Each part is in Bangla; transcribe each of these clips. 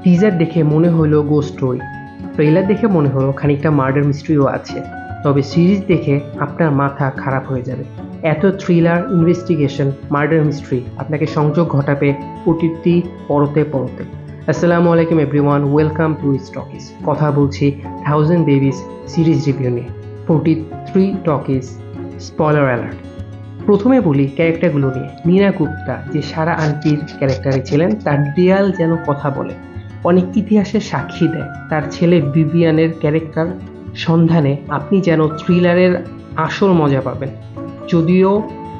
টিজার দেখে মনে হলো গোস্ট স্টোরি, ট্রেলার দেখে মনে হলো খানিকটা মার্ডার মিস্ট্রিও আছে। তবে সিরিজ দেখে আপনার মাথা খারাপ হয়ে যাবে। এত থ্রিলার, ইনভেস্টিগেশন, মার্ডার মিস্ট্রি আপনাকে সংযোগ ঘটাবে প্রতিটি পরতে পরতে। আসসালামু আলাইকুম এভরিওয়ান, ওয়েলকাম টু টকিজ। কথা বলছি 1000 বেবিজ সিরিজ রিভিউ নিয়ে। 43 টকিজ, স্পয়লার অ্যালার্ট। প্রথমে বলি ক্যারেক্টারগুলো নিয়ে। নীনা গুপ্তা যে সারা আন্টির ক্যারেক্টারে ছিলেন, তার দেয়াল যেন কথা বলে, অনেক ইতিহাসের সাক্ষী দেয়। তার ছেলে ভিভিয়ানের ক্যারেক্টার সন্ধানে আপনি যেন থ্রিলারের আসল মজা পাবেন। যদিও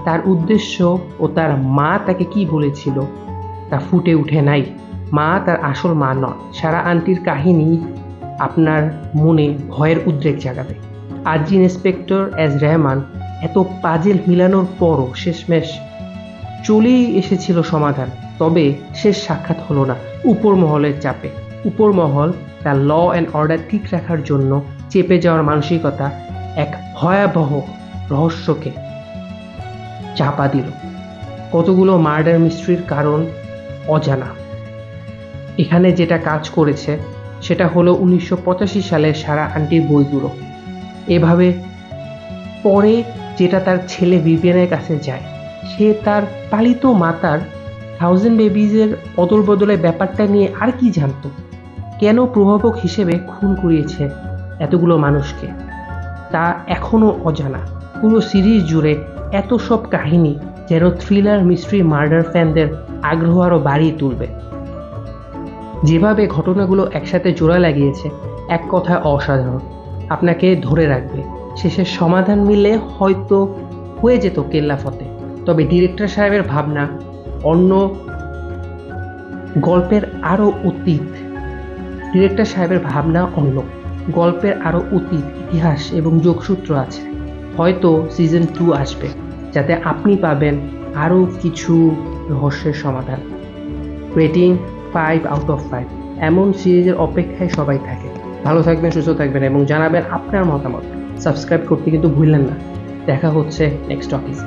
তার উদ্দেশ্য ও তার মা তাকে কি বলেছিল তা ফুটে উঠে নাই। মা তার আসল মা নয়। সারা আন্টির কাহিনী আপনার মনে ভয়ের উদ্রেক জাগাবে। আরজি ইন্সপেক্টর এস রহমান এত পাজেল মিলানোর পরও শেষমেশ চলেই এসেছিল সমাধান। তবে শেষ সাক্ষাৎ হলো না উপর মহলের চাপে। উপর মহল তার ল অ্যান্ড অর্ডার ঠিক রাখার জন্য চেপে যাওয়ার মানসিকতা এক ভয়াবহ রহস্যকে চাপা দিল। কতগুলো মার্ডার মিস্ট্রির কারণ অজানা। এখানে যেটা কাজ করেছে সেটা হলো 1985 সালে সারা আন্টির বইগুলো। এভাবে পরে যেটা তার ছেলে ভিভিয়ানের কাছে যায়, সে তার পালিত মাতার 1000 বেবিজের অদল বদলের ব্যাপারটা নিয়ে আর কি জানতো, কেন প্রভাবক হিসেবে খুন করিয়েছে এতগুলো মানুষকে, তা এখনও অজানা। পুরো সিরিজ জুড়ে এত সব কাহিনী যেন থ্রিলার, মিস্ট্রি, মার্ডার ফ্যানদের আগ্রহ আরও বাড়িয়ে তুলবে। যেভাবে ঘটনাগুলো একসাথে জোড়া লাগিয়েছে, এক কথায় অসাধারণ। আপনাকে ধরে রাখবে। শেষের সমাধান মিললে হয়তো হয়ে যেত কেল্লাফতে। তবে ডিরেক্টর সাহেবের ভাবনা অন্য, গল্পের আরও অতীত। গল্পের আরও অতীত, ইতিহাস এবং যোগসূত্র আছে। হয়তো সিজন 2 আসবে, যাতে আপনি পাবেন আরও কিছু রহস্যের সমাধান। রেটিং 5/5। এমন সিরিজের অপেক্ষায় সবাই থাকে। ভালো থাকবেন, সুস্থ থাকবেন এবং জানাবেন আপনার মতামত। সাবস্ক্রাইব করতে কিন্তু ভুললেন না। দেখা হচ্ছে নেক্সট টকিজ।